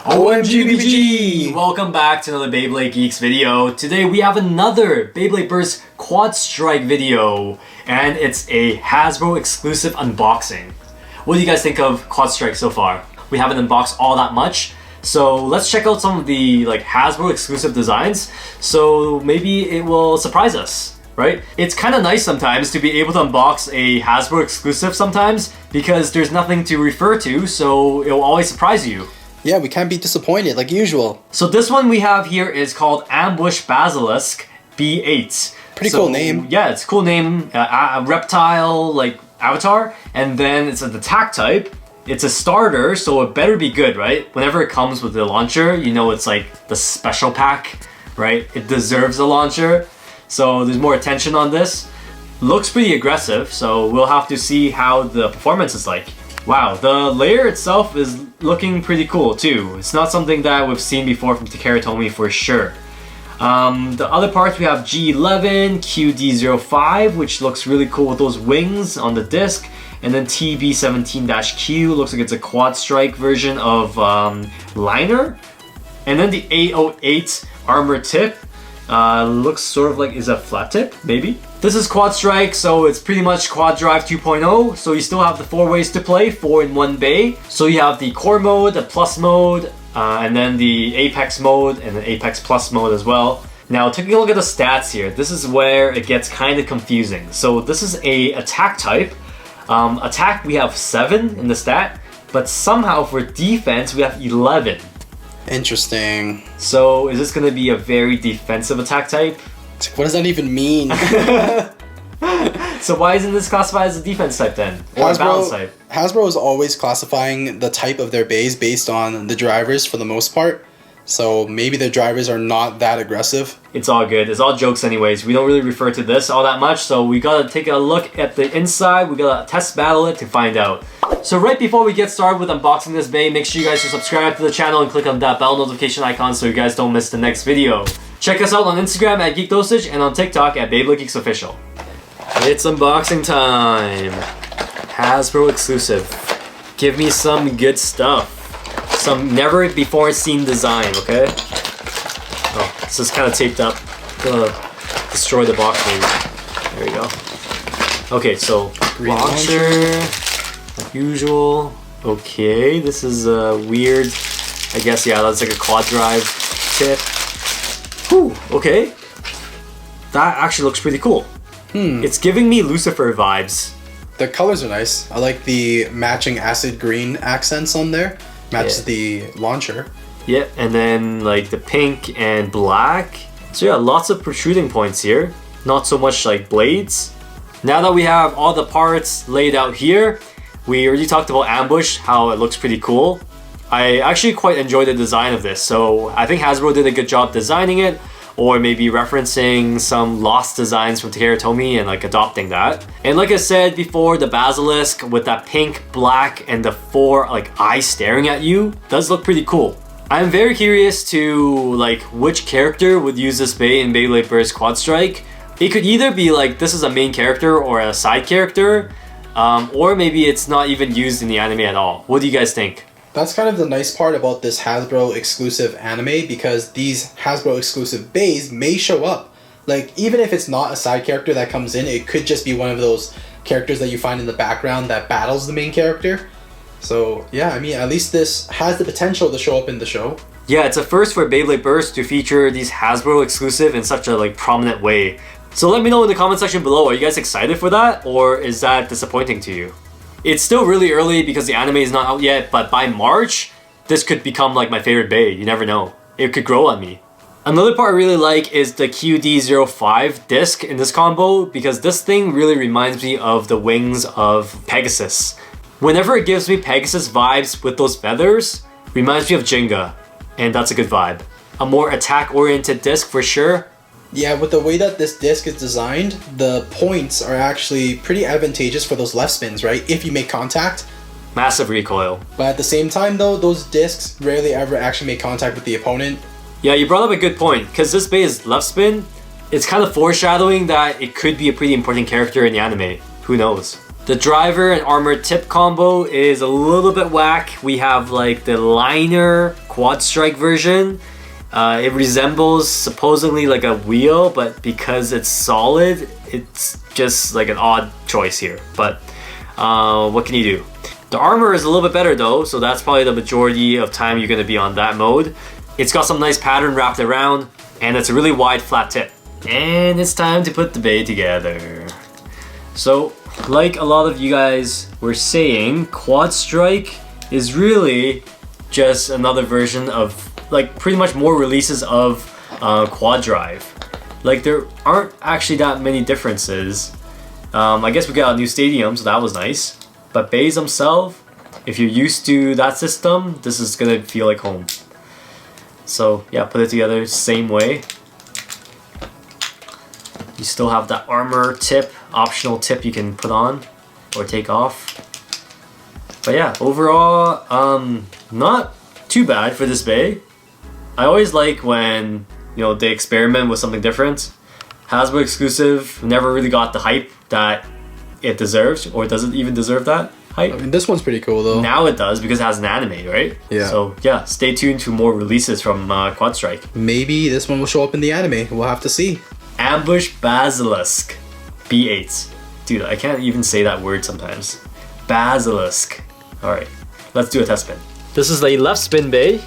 OMG! Welcome back to another Beyblade Geeks video. Today we have another Beyblade Burst QuadStrike video, and it's a Hasbro exclusive unboxing. What do you guys think of QuadStrike so far? We haven't unboxed all that much, so let's check out some of the Hasbro exclusive designs. So maybe it will surprise us. Right? It's kind of nice sometimes to be able to unbox a Hasbro exclusive sometimes because there's nothing to refer to, so it'll always surprise you. Yeah, we can't be disappointed like usual. So this one we have here is called Ambush Bazilisk B8. Pretty cool name. Yeah, it's a cool name. A reptile avatar, and then it's an attack type. It's a starter, so it better be good, right? Whenever it comes with the launcher, you know it's like the special pack, right? It deserves a launcher. So there's more attention on this. Looks pretty aggressive, so we'll have to see how the performance is like. Wow, the layer itself is looking pretty cool too. It's not something that we've seen before from Takara Tomy for sure. The other parts we have G11, QD05, which looks really cool with those wings on the disc, and then TB17-Q, looks like it's a QuadStrike version of liner. And then the 808 armor tip. Looks sort of like is a flat tip, maybe. This is QuadStrike, so it's pretty much Quad Drive 2.0. So you still have the 4 ways to play, 4 in 1 bay. So you have the core mode, the plus mode, and then the Apex mode, and the Apex Plus mode as well. Now taking a look at the stats here, this is where it gets kind of confusing. So this is a attack type. Attack we have 7 in the stat, but somehow for defense we have 11. Interesting. So is this going to be a very defensive attack type? What does that even mean? So why isn't this classified as a defense type then? Or a balance type? Hasbro is always classifying the type of their bays based on the drivers for the most part. So maybe their drivers are not that aggressive. It's all good. It's all jokes anyways. We don't really refer to this all that much, so we gotta take a look at the inside. We gotta test battle it to find out. So right before we get started with unboxing this bay, make sure you guys are subscribed to the channel and click on that bell notification icon so you guys don't miss the next video. Check us out on Instagram at Geek Dosage and on TikTok at BeybladeGeeks Official. It's unboxing time. Hasbro exclusive. Give me some good stuff. Some never before seen design, okay? Oh, this is kind of taped up. I'm gonna destroy the box maybe. There we go. Okay, so launcher, like usual. Okay, this is weird. I guess, yeah, that's like a quad drive tip. Whew, okay. That actually looks pretty cool. It's giving me Lucifer vibes. The colors are nice. I like the matching acid green accents on there. Matches the launcher. Yeah, and then like the pink and black. So yeah, lots of protruding points here. Not so much like blades. Now that we have all the parts laid out here, we already talked about Ambush, how it looks pretty cool. I actually quite enjoy the design of this, so I think Hasbro did a good job designing it, or maybe referencing some lost designs from Takara Tomy and adopting that. And like I said before, the Bazilisk with that pink, black, and the 4 eyes staring at you does look pretty cool. I'm very curious to which character would use this bay in Beyblade Burst QuadStrike. It could either be this is a main character or a side character, or maybe it's not even used in the anime at all. What do you guys think? That's kind of the nice part about this Hasbro exclusive anime, because these Hasbro exclusive bays may show up. Even if it's not a side character that comes in, it could just be one of those characters that you find in the background that battles the main character. So yeah, I mean, at least this has the potential to show up in the show. Yeah, it's a first for Beyblade Burst to feature these Hasbro exclusive in such a prominent way. So let me know in the comment section below, are you guys excited for that, or is that disappointing to you? It's still really early because the anime is not out yet, but by March, this could become my favorite bay. You never know. It could grow on me. Another part I really like is the QD05 disc in this combo, because this thing really reminds me of the wings of Pegasus. Whenever it gives me Pegasus vibes with those feathers, reminds me of Jenga, and that's a good vibe. A more attack-oriented disc for sure. Yeah, with the way that this disc is designed, the points are actually pretty advantageous for those left spins, right? If you make contact. Massive recoil. But at the same time though, those discs rarely ever actually make contact with the opponent. Yeah, you brought up a good point, because this bay is left spin. It's kind of foreshadowing that it could be a pretty important character in the anime. Who knows? The driver and armor tip combo is a little bit whack. We have the liner QuadStrike version. It resembles supposedly like a wheel, but because it's solid, it's just like an odd choice here. But what can you do? The armor is a little bit better though, so that's probably the majority of time you're going to be on that mode. It's got some nice pattern wrapped around, and it's a really wide flat tip. And it's time to put the Bey together. So, like a lot of you guys were saying, QuadStrike is really just another version of like pretty much more releases of Quad Drive. Like there aren't actually that many differences. I guess we got a new stadium, so that was nice. But Beys themselves, if you're used to that system, this is gonna feel like home. So yeah, put it together same way. You still have that armor tip, optional tip you can put on or take off. But yeah, overall, not too bad for this Bey. I always like when, you know, they experiment with something different. Hasbro exclusive never really got the hype that it deserves, or does it even deserve that hype? I mean, this one's pretty cool though. Now it does because it has an anime, right? Yeah. So yeah, stay tuned to more releases from QuadStrike. Maybe this one will show up in the anime. We'll have to see. Ambush Bazilisk B8. Dude, I can't even say that word sometimes. Bazilisk. Alright, let's do a test spin. This is a left spin Bey.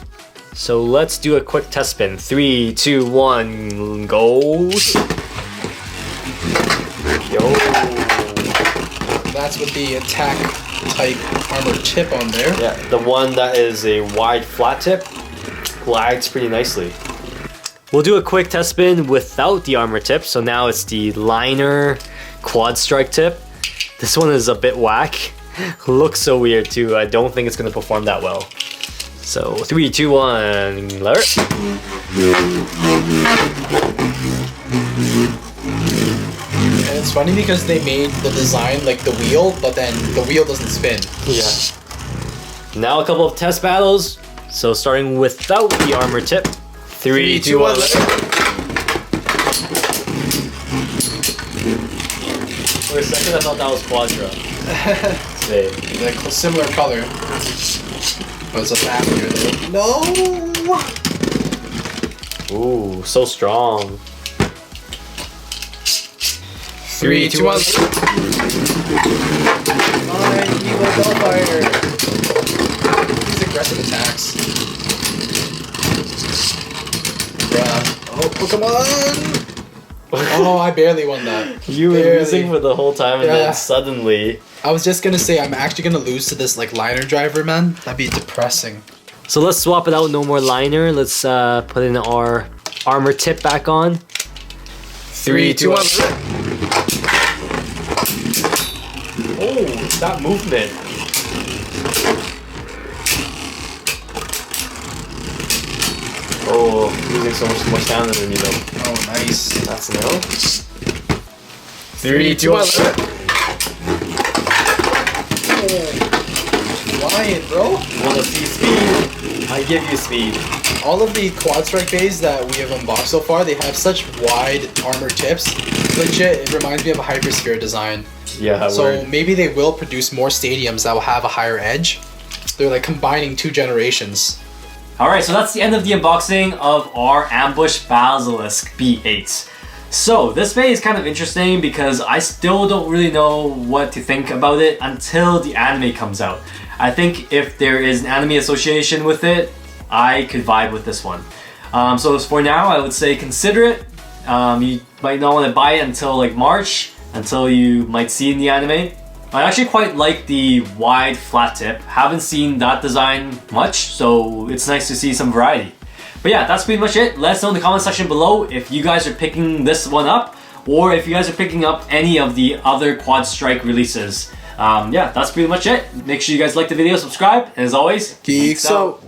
So let's do a quick test spin. 3, 2, 1, go. Yo. That's with the attack type armor tip on there. Yeah, the one that is a wide flat tip glides pretty nicely. We'll do a quick test spin without the armor tip. So now it's the liner QuadStrike tip. This one is a bit whack. Looks so weird too. I don't think it's gonna perform that well. So 3, 2, 1, let it. And it's funny because they made the design like the wheel, but then the wheel doesn't spin. Yeah. Now a couple of test battles. So starting without the armor tip. 3, 2, 1, let it. For a second I thought that was Quadra. Like similar color. Oh, it's a back here though. No! Ooh, so strong. 3, 2, 1. Fine, evil Bellfire. These aggressive attacks. Bruh. Oh, Pokemon! Oh, I barely won that. You were losing for the whole time and then suddenly... I was just gonna say, I'm actually gonna lose to this like liner driver, man. That'd be depressing. So let's swap it out, no more liner. Let's put in our armor tip back on. 3, 2, 1. Oh, that movement. Oh, losing so much more stamina than me though. Oh, nice. That's a no. 3, 2, 1. Flying, bro. You wanna see speed? I give you speed. All of the QuadStrike Beys that we have unboxed so far, they have such wide armor tips. Legit, it reminds me of a Hypersphere design. Yeah, so maybe they will produce more stadiums that will have a higher edge. They're like combining 2 generations. Alright, so that's the end of the unboxing of our Ambush Bazilisk B8. So this Bey is kind of interesting because I still don't really know what to think about it until the anime comes out. I think if there is an anime association with it, I could vibe with this one. So for now, I would say consider it. You might not want to buy it until like March, until you might see in the anime. I actually quite like the wide flat tip. Haven't seen that design much, so it's nice to see some variety. But yeah, that's pretty much it. Let us know in the comment section below if you guys are picking this one up, or if you guys are picking up any of the other QuadStrike releases. Yeah, that's pretty much it. Make sure you guys like the video, subscribe, and as always, Geeks out.